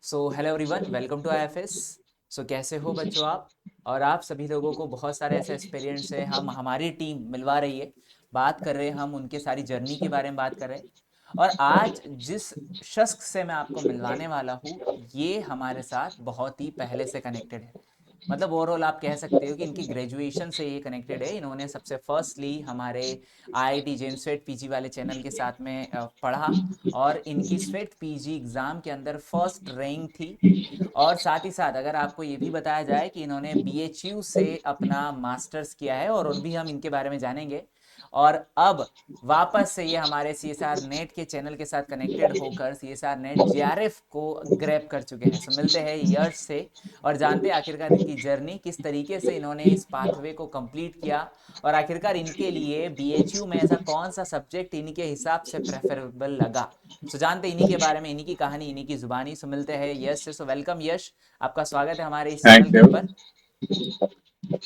Hello everyone, welcome to IFS. कैसे हो बच्चों आप? और आप सभी लोगों को बहुत सारे ऐसे एक्सपीरियंस है, हमारी टीम मिलवा रही है, बात कर रहे हैं, हम उनके सारी जर्नी के बारे में बात कर रहे हैं। और आज जिस शख्स से मैं आपको मिलवाने वाला हूँ, ये हमारे साथ बहुत ही पहले से कनेक्टेड है। मतलब ओवरऑल आप कह सकते हो कि इनकी ग्रेजुएशन से ये कनेक्टेड है। इन्होंने सबसे फर्स्टली हमारे आईआईटी जेन स्वेट पीजी वाले चैनल के साथ में पढ़ा, और इनकी स्वेट पीजी एग्ज़ाम के अंदर फर्स्ट रैंक थी। और साथ ही साथ अगर आपको ये भी बताया जाए कि इन्होंने बीएचयू से अपना मास्टर्स किया है, और भी हम इनके बारे में जानेंगे। और अब वापस से ये हमारे सीएसआर नेट के चैनल के साथ कनेक्टेड होकर सीएसआर नेट जेआरएफ को ग्रैब कर चुके हैं। मिलते हैं यश से और जानते हैं आखिरकार इनकी जर्नी किस तरीके से इन्होंने इस पाथवे को कंप्लीट किया, और आखिरकार इनके लिए बीएचयू में ऐसा कौन सा सब्जेक्ट इनके हिसाब से प्रेफरेबल लगा। जानते इन्हीं के बारे में, इन्हीं की कहानी, इन्हीं की जुबानी। मिलते हैं यश से। वेलकम यश, आपका स्वागत है हमारे इस चैनल थैंक के यू। ऊपर।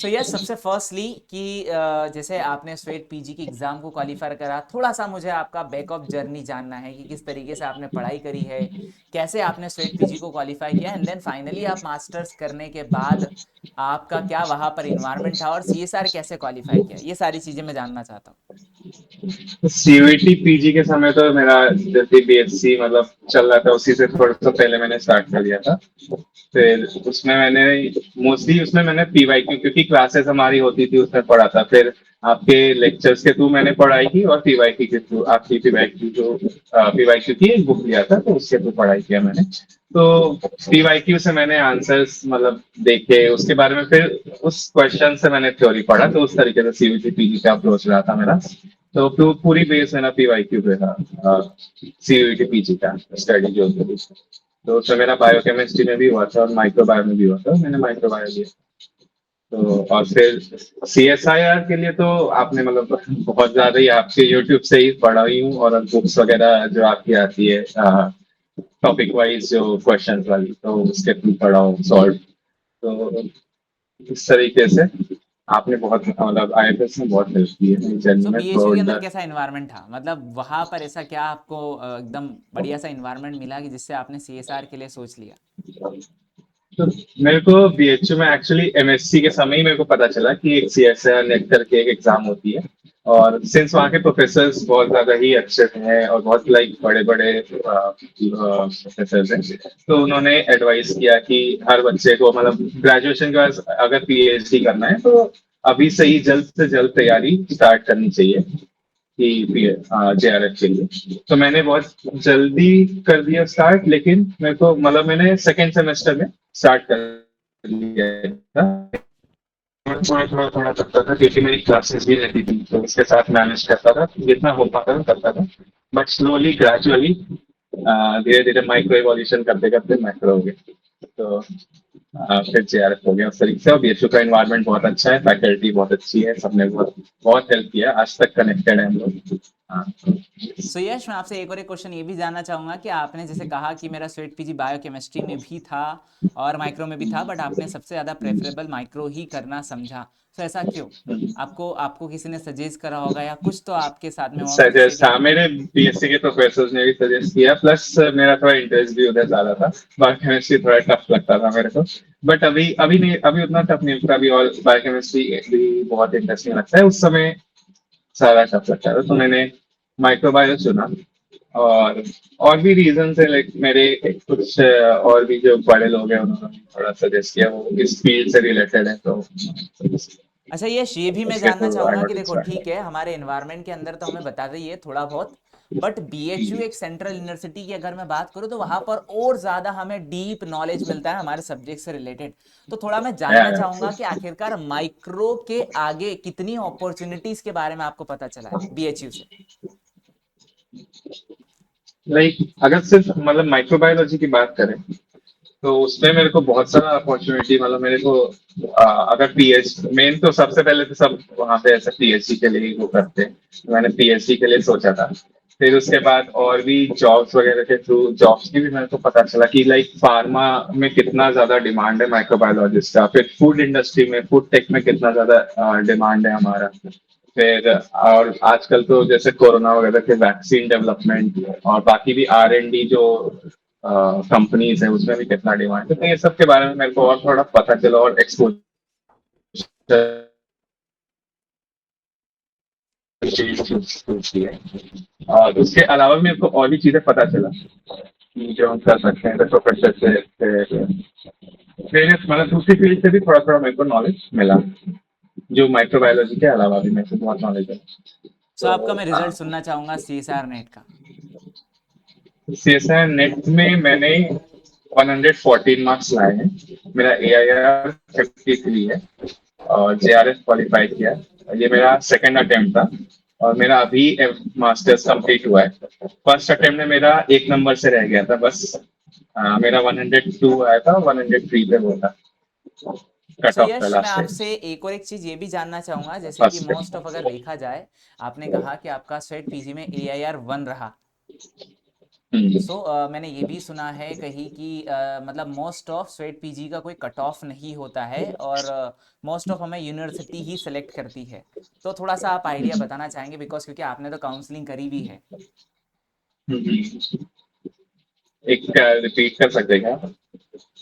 यस, सबसे फर्स्टली कि जैसे आपने स्वेट पीजी की एग्ज़ाम को क्वालिफाई करा, थोड़ा सा मुझे आपका बैकअप जर्नी जानना है कि किस तरीके से आपने पढ़ाई करी है, कैसे आपने स्वेट पीजी को क्वालिफाई किया, एंड देन फाइनली आप मास्टर्स करने के बाद आपका क्या वहाँ पर इन्वायरमेंट था, और सीएसआर कैसे क्वालिफाई किया, ये सारी चीज़ें मैं जानना चाहता हूँ। सीयूईटी पीजी के समय तो मेरा जब भी बीएससी मतलब चल रहा था उसी से थोड़ा सा पहले मैंने स्टार्ट कर दिया था। फिर उसमें मैंने मोस्टली उसमें मैंने पीवाईक्यू क्योंकि क्लासेस हमारी होती थी उसमें पढ़ा था। फिर आपके लेक्चर्स के थ्रू मैंने पढ़ाई की और पीवाईक्यू के थ्रू आपकी पीवाईक्यू जो पीवाईक्यू की एक बुक लिया था तो उसके थ्रू पढ़ाई किया मैंने। तो पीवाईक्यू से मैंने आंसर्स मतलब देखे उसके बारे में फिर उस क्वेश्चन से मैंने थ्योरी पढ़ा तो उस तरीके से सीयूईटी पीजी का अप्रोच रहा था मेरा। तो पूरी बेस मेरा पीवाईक्यू पे था सीयूईटी पीजी का स्टडी जो होती थी। तो उसमें मेरा बायोकेमिस्ट्री में भी हुआ था और माइक्रोबायो में भी हुआ था, मैंने माइक्रोबायो लिया। तो और फिर सीएसआईआर के लिए तो आपने मतलब बहुत ज्यादा ही आपके यूट्यूब से ही पढ़ा ही हूँ और बुक्स वगैरह जो आपकी आती है टॉपिक वाइज जो क्वेश्चन वाली तो उसके थ्रू पढ़ा हूँ सॉल्व। तो इस तरीके से आपने बहुत मतलब आईएफएस में बहुत हेल्प की है मेरी जर्नी में बीएचयू के थ्रू अंदर द। कैसा इन्वायरमेंट था? मतलब वहां पर ऐसा क्या आपको एकदम बढ़िया सा इन्वायरमेंट मिला कि जिससे आपने सीएसआर के लिए सोच लिया? तो मेरे को बीएचयू में एक्चुअली एमएससी के समय ही मेरे को पता चला कि एक सीएसआर नेट करके एक एग्जाम होती है। और सिंस वहाँ के प्रोफेसर्स बहुत ज्यादा ही अच्छे हैं और बहुत लाइक बड़े बड़े प्रोफेसर्स हैं तो उन्होंने एडवाइस किया कि हर बच्चे को मतलब ग्रेजुएशन के बाद अगर पीएचडी करना है तो अभी से ही जल्द से जल्द तैयारी स्टार्ट करनी चाहिए कि जेआरएफ के लिए। तो मैंने बहुत जल्दी कर दिया स्टार्ट लेकिन मेरे को मतलब मैंने सेकेंड सेमेस्टर में स्टार्ट कर दिया था। थोड़ा थोड़ा थोड़ा करता था क्योंकि मेरी क्लासेस भी रहती थी तो उसके साथ मैनेज करता था जितना हो पाता था करता था। बट स्लोली ग्रेजुअली धीरे धीरे माइक्रो इवोल्यूशन करते करते मैक्रो हो गया। तो फिर जेआरएफ हो गया उस तरीके से। और बीएचयू का एनवायरनमेंट बहुत अच्छा है, फैकल्टी बहुत अच्छी है, सबने बहुत बहुत हेल्प किया, आज तक कनेक्टेड है हम लोग। हाँ। यश, मैं आपसे एक और एक क्वेश्चन ये भी जानना चाहूंगा कि आपने जैसे कहा कि मेरा स्वेट पीजी बायोकेमिस्ट्री में भी था और माइक्रो में भी था, बट आपने सबसे ज़्यादा प्रेफरेबल माइक्रो ही करना समझा। ऐसा क्यों? आपको आपको किसी ने सजेस्ट करा होगा, या कुछ तो आपके साथ में हुआ होगा जिससे सजेस्ट कि हाँ आपने। मेरे बीएससी के प्रोफेसर ने भी सजेस्ट किया प्लस मेरा थोड़ा इंटरेस्ट भी उधर ज्यादा था। बायोकेमिस्ट्री थोड़ा टफ लगता था मेरे को। बट अभी अभी नहीं, अभी उतना टफ नहीं लगता अभी। और बायोकेमिस्ट्री भी बहुत इंटरेस्टिंग लगता है, उस समय सारा टफ लगता था तो मैंने माइक्रोबायो चुना। और और भी रीजन है लाइक मेरे कुछ और भी जो बड़े लोग हैं उन्होंने थोड़ा सजेस्ट किया, वो इस फील्ड से रिलेटेड है तो अच्छा यश, ये भी मैं उसके जानना थ्रू आई चाहूंगा कि गॉट देखो ठीक इंस्पायर्ड। है, हमारे एनवायरनमेंट के अंदर तो हमें बता रही है थोड़ा बहुत, बट बीएचयू एक सेंट्रल यूनिवर्सिटी की अगर मैं बात करूं तो वहां पर और ज्यादा हमें डीप नॉलेज मिलता है हमारे सब्जेक्ट से रिलेटेड। तो थोड़ा मैं जानना चाहूंगा कि आखिरकार माइक्रो के आगे कितनी अपॉर्चुनिटीज के बारे में आपको पता चला है बीएचयू से। लाइक अगर सिर्फ मतलब माइक्रोबायोलॉजी की बात करें तो उसमें मेरे को बहुत सारा अपॉर्चुनिटी मतलब मेरे को अगर पीएच मेन तो सबसे पहले तो सब वहाँ पे ऐसे पीएचडी के लिए ही वो करते हैं तो मैंने पीएचडी के लिए सोचा था। फिर उसके बाद और भी जॉब्स वगैरह के थ्रू जॉब्स की भी मेरे को पता चला कि लाइक फार्मा में कितना ज्यादा डिमांड है माइक्रोबायोलॉजिस्ट का, फिर फूड इंडस्ट्री में फूड टेक में कितना ज्यादा डिमांड है हमारा। फिर और आजकल तो जैसे कोरोना वगैरह के वैक्सीन डेवलपमेंट और बाकी भी आर एंड डी जो कंपनीज है उसमें भी कितना डिमांड है, तो ये सब के बारे में मेरे को और थोड़ा पता चला और एक्सपोजर है। और उसके अलावा मेरे को और भी चीजें पता चला कि जो हम कर सकते हैं प्रोफेसर से वेरियस मतलब दूसरी फील्ड से भी थोड़ा थोड़ा मेरे को नॉलेज मिला, जो माइक्रोबायोलॉजी के अलावा भी मेरे को बहुत नॉलेज है। सो आपका तो मैं हाँ, रिजल्ट सुनना चाहूँगा CSR नेट का। सीएसआई नेट में मैंने 114 मार्क्स लाए हैं। मेरा AIR 53 है और JRF क्वालिफाई किया है। ये मेरा सेकंड अटेम्प्ट था और मेरा अभी मास्टर्स कंप्लीट हुआ है। फर्स्ट अटेम्प्ट में मेरा एक नंबर से रह गया था बस। मेरा 102 आया था, 103 पे वो था, कट सो ऑफ था यश, मैं लास्ट टाइम आपसे एक और एक चीज़ ये भी जानना चाहूँगा, जैसे कि फर्स्ट मोस्ट ऑफ अगर टाइम। देखा जाए, आपने कहा कि आपका स्वेट पीजी में AIR 1 रहा। सो मैंने ये भी सुना है कहीं कि मतलब मोस्ट ऑफ स्वेट पीजी का कोई कट ऑफ नहीं होता है और मोस्ट ऑफ हमें यूनिवर्सिटी ही सेलेक्ट करती है। तो थोड़ा सा आप आइडिया बताना चाहेंगे, बिकॉज क्योंकि आपने तो काउंसलिंग करी भी है। एक रिपीट कर सकते हैं क्या?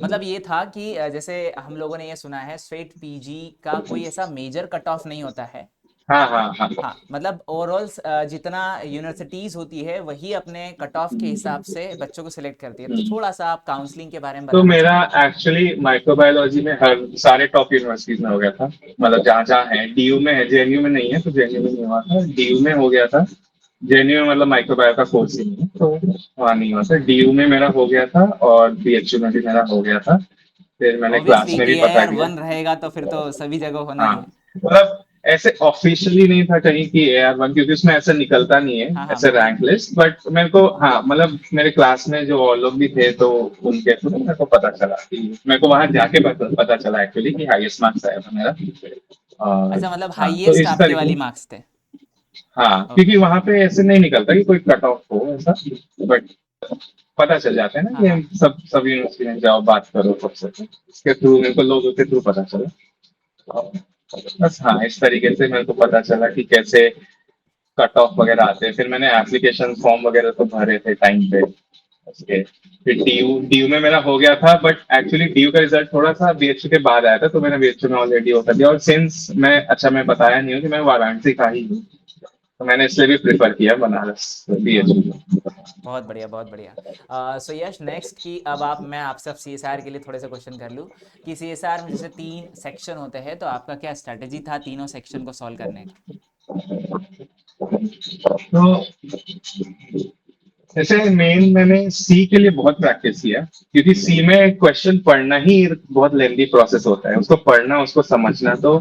मतलब ये था कि जैसे हम लोगों ने ये सुना है स्वेट पीजी का कोई ऐसा मेजर कट ऑफ नहीं होता है। हाँ हाँ हाँ। हाँ, मतलब ओवरऑल जितना यूनिवर्सिटीज होती है वही अपने कट ऑफ के हिसाब से बच्चों को सिलेक्ट करती है। तो थोड़ा सा आप काउंसलिंग के बारे में तो बताना मेरा चाहेंगे। एक्चुअली माइक्रोबायोलॉजी में हर सारे टॉप यूनिवर्सिटीज में हो गया था। मतलब जहाँ जहाँ है, DU में है, JNU में नहीं है, तो JNU में नहीं हुआ था, DU में हो गया था। JNU में मतलब माइक्रोबायो का कोर्स ही नहीं है, तो वहाँ नहीं हुआ था। DU में मेरा हो गया था और BHU में भी मेरा हो गया था। फिर मैंने क्लास ऑब्वियसली में भी ए आई पता आर किया। वन रहेगा तो फिर तो सभी जगह होना ही हाँ, है। मतलब ऐसे ऑफिशियली नहीं था कहीं कि AR1, क्योंकि उसमें ऐसा निकलता नहीं है हाँ हाँ, ऐसे बिल्कुल। रैंक लिस्ट, बट मेरे को हाँ मतलब मेरे क्लास में जो और लोग भी थे तो उनके थ्रू मेरे को पता चला कि मेरे को वहां जाके पता चला एक्चुअली कि हाईएस्ट मार्क्स आया था मेरा। और अच्छा, मतलब हाँ, तो हाईएस्ट इस आपके तरीके। वाली मार्क्स थे। हाँ, ओके। क्योंकि वहां पे ऐसे नहीं निकलता कि कोई कट ऑफ हो ऐसा, बट पता चल जाता है ना हाँ हाँ। कि सब यूनिवर्सिटी में जाओ बात करो सबसे, इसके थ्रू मेरे को लोगों के थ्रू पता चला। बस हाँ, इस तरीके से मेरे को पता चला कि कैसे कट ऑफ वगैरह आते हैं। फिर मैंने एप्लीकेशन फॉर्म वगैरह तो भरे थे टाइम पे उसके। फिर DU में मेरा हो गया था, बट एक्चुअली DU का रिजल्ट थोड़ा सा BHU के बाद आया था, तो मैंने BHU में ऑलरेडी वो कर दिया। और सिंस मैं अच्छा मैं बताया नहीं हूँ कि मैं वाराणसी का ही हूँ, तो मैंने इसलिए भी प्रेफर किया बनारस BHU ओके, में। बहुत बढ़िया बहुत बढ़िया। सो यश, नेक्स्ट की अब आप मैं आपसे अब CSR के लिए थोड़े से क्वेश्चन कर लूँ कि CSR में जैसे 3 सेक्शन होते हैं, तो आपका क्या स्ट्रैटेजी था तीनों सेक्शन को सॉल्व करने का। तो जैसे मेन मैंने सी के लिए बहुत प्रैक्टिस किया, क्योंकि सी में क्वेश्चन पढ़ना ही बहुत लेंदी प्रोसेस होता है, उसको पढ़ना उसको समझना। तो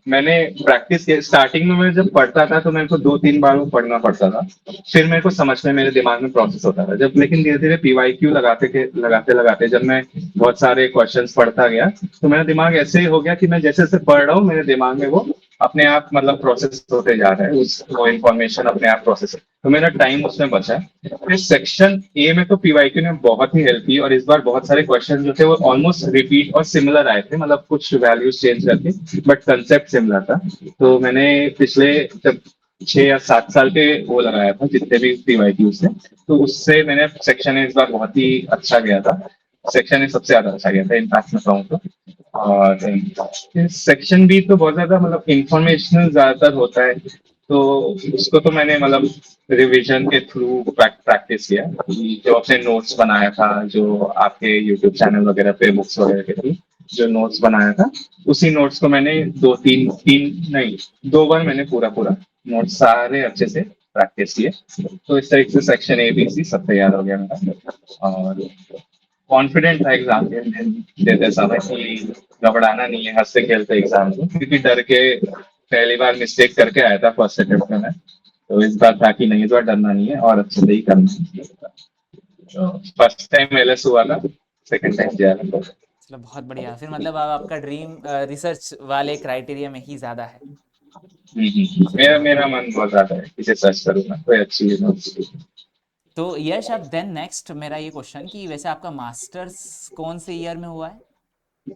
मैंने प्रैक्टिस किया। स्टार्टिंग में मैं जब पढ़ता था तो मेरे को 2-3 बार वो पढ़ना पड़ता था, फिर मेरे को समझ में मेरे दिमाग में प्रोसेस होता था जब। लेकिन धीरे धीरे PYQ लगाते लगाते जब मैं बहुत सारे क्वेश्चन पढ़ता गया, तो मेरा दिमाग ऐसे ही हो गया कि मैं जैसे जैसे पढ़ रहा हूँ मेरे दिमाग में वो अपने आप मतलब प्रोसेस होते जा रहा है, उस वो इन्फॉर्मेशन अपने आप प्रोसेस। तो मेरा टाइम उसमें बचा है। फिर सेक्शन ए में तो PYQ ने बहुत ही हेल्प की, और इस बार बहुत सारे क्वेश्चन जो थे वो ऑलमोस्ट रिपीट और सिमिलर आए थे, मतलब कुछ वैल्यूज चेंज करके, बट कंसेप्ट सिमिलर था। तो मैंने पिछले जब 6 या 7 साल के वो लगाया था जितने भी PYQ से, तो उससे मैंने सेक्शन ए इस बार बहुत ही अच्छा गया था। सेक्शन ए सबसे ज्यादा अच्छा गया था इनफैक्ट मैं कहूँ तो। और सेक्शन बी तो बहुत ज्यादा मतलब इंफॉर्मेशनल ज्यादातर होता है, तो उसको तो मैंने मतलब रिवीजन के थ्रू प्रैक्टिस किया। जो अपने नोट्स बनाया था, जो आपके यूट्यूब चैनल वगैरह पे बुक्स वगैरह के थ्रू जो नोट्स बनाया था, उसी नोट्स को मैंने दो तीन तीन नहीं 2 बार मैंने पूरा पूरा नोट्स सारे अच्छे से प्रैक्टिस किए। तो इस तरीके से सेक्शन ABC सब तैयार हो गया मेरा। और कॉन्फिडेंट था एग्जाम देते समय कि घबराना नहीं है, हंसते खेलते एग्जाम को, क्योंकि डर के पहली बार मिस्टेक करके आया था फर्स्ट अटेम्प्ट में मैं। तो इस बार था कि नहीं, इस बार डरना नहीं है और अच्छे से ही करना है। तो फर्स्ट टाइम LS हुआ था, सेकंड टाइम JRF। चलो बहुत बढ़िया। फिर मतलब अब आपका ड्रीम रिसर्च वाले क्राइटेरिया में ही ज़्यादा है। चलो मेरा बहुत मेरा बढ़िया। मन बहुत ज्यादा है कि सर्च करूंगा कोई अच्छी यूनिवर्सिटी। तो यश, अब देन नेक्स्ट मेरा ये क्वेश्चन कि वैसे आपका मास्टर्स कौन से ईयर में हुआ है।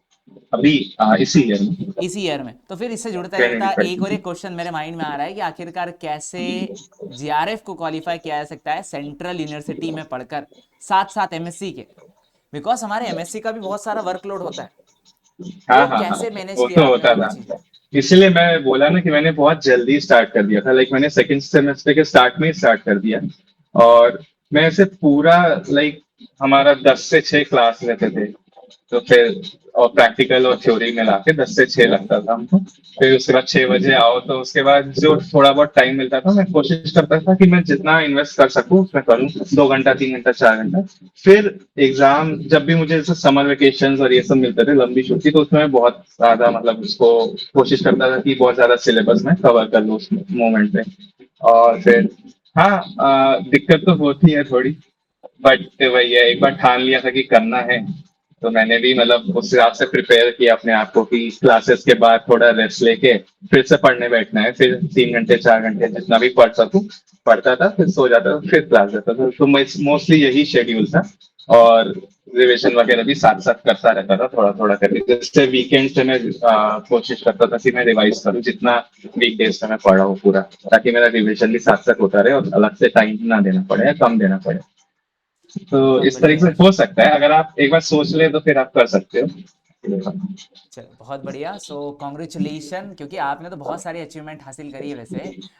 अभी इसी ईयर में इसी ईयर में। तो फिर इससे जुड़ता जुड़ता एक और 2025। एक क्वेश्चन मेरे माइंड में आ रहा है कि आखिरकार कैसे जीआरएफ को क्वालिफाई किया जा सकता है सेंट्रल यूनिवर्सिटी में पढ़कर साथ साथ एमएससी के, बिकॉज हमारे एमएससी का भी बहुत सारा वर्कलोड होता है। हाँ तो हाँ हाँ, कैसे मैनेज वो किया तो आपने होता दोनों था। चीजें? इसलिए मैं बोला ना कि मैंने बहुत जल्दी स्टार्ट कर दिया था, लाइक मैंने सेकंड सेमेस्टर के स्टार्ट में ही स्टार्ट कर दिया। और मैं ऐसे पूरा, लाइक हमारा 10 से 6 क्लास रहते थे, तो फिर और प्रैक्टिकल और थ्योरी मिला के 10 से 6 लगता था हमको। फिर उसके बाद 6 बजे आओ, तो उसके बाद जो थोड़ा बहुत टाइम मिलता था मैं कोशिश करता था कि मैं जितना इन्वेस्ट कर सकूं उसमें करूं, 2 घंटा 3 घंटा 4 घंटा। फिर एग्जाम जब भी मुझे जैसे समर वेकेशन और ये सब मिलते थे लंबी छुट्टी, तो उसमें मैं बहुत ज्यादा मतलब उसको कोशिश करता था कि बहुत ज्यादा सिलेबस में कवर कर लूं उस मोमेंट पे। और फिर हाँ, दिक्कत तो होती है थोड़ी, बट वही है, एक बार ठान लिया था कि करना है, तो मैंने भी मतलब उस हिसाब से प्रिपेयर किया अपने आप को कि क्लासेस के बाद थोड़ा रेस्ट लेके फिर से पढ़ने बैठना है, फिर 3 घंटे 4 घंटे जितना भी पढ़ सकूं पढ़ता था, फिर सो जाता था, फिर क्लास जाता था। तो मोस्टली यही शेड्यूल था। और रिविजन वगैरह भी साथ साथ करता रहता था थोड़ा थोड़ा करके, जैसे वीकेंड से मैं कोशिश करता था कि मैं रिवाइज करूं जितना वीकडेज से मैं पढ़ा हूँ पूरा, ताकि मेरा रिविजन भी साथ साथ होता रहे और अलग से टाइम ना देना पड़े या कम देना पड़े। तो बहुत इस बढ़िया तरीके से यश। हो सकता है, अगर आप एक बार सोच ले तो फिर आप कर सकते हो। चलो बहुत बढ़िया। सो कॉन्ग्रेचुलेशन, क्योंकि आपने तो बहुत सारी अचीवमेंट हासिल करी है वैसे।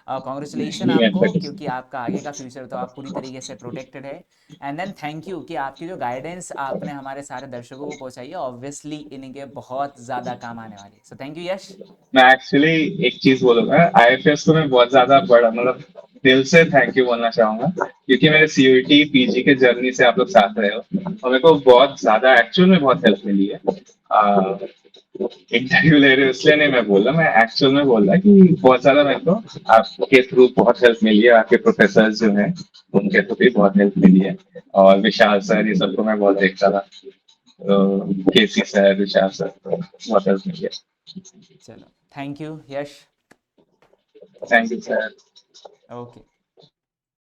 कॉन्ग्रेचुलेशन आपको, क्योंकि आपका आगे का फ्यूचर तो आप पूरी तरीके से प्रोटेक्टेड है। एंड देन थैंक यू कि आपकी जो गाइडेंस आपने हमारे सारे दर्शकों को पहुंचाई है, ऑब्वियसली इनके बहुत ज़्यादा काम आने वाली है। सो थैंक यू यश। मैं एक्चुअली एक चीज बोलूंगा, आईएफएस को मैं बहुत ज्यादा बड़ा मतलब दिल से थैंक यू बोलना चाहूंगा, क्योंकि मेरे सीयूईटी पीजी के जर्नी से आप लोग साथ रहे हो और मेरे को बहुत ज्यादा एक्चुअल में बहुत हेल्प मिली है। इंटरव्यू ले रहे हो इसलिए नहीं मैं बोल रहा, मैं एक्चुअल में बोल रहा कि बहुत ज्यादा मेरे को आपके थ्रू बहुत हेल्प मिली है, आपके प्रोफेसर जो हैं उनके थ्रू भी बहुत हेल्प मिली है। और विशाल सर ये सबको मैं बहुत देखता था, तो केसी सर विशाल सर तो बहुत हेल्प मिली है। चलो thank you Yash. Thank you sir. Okay.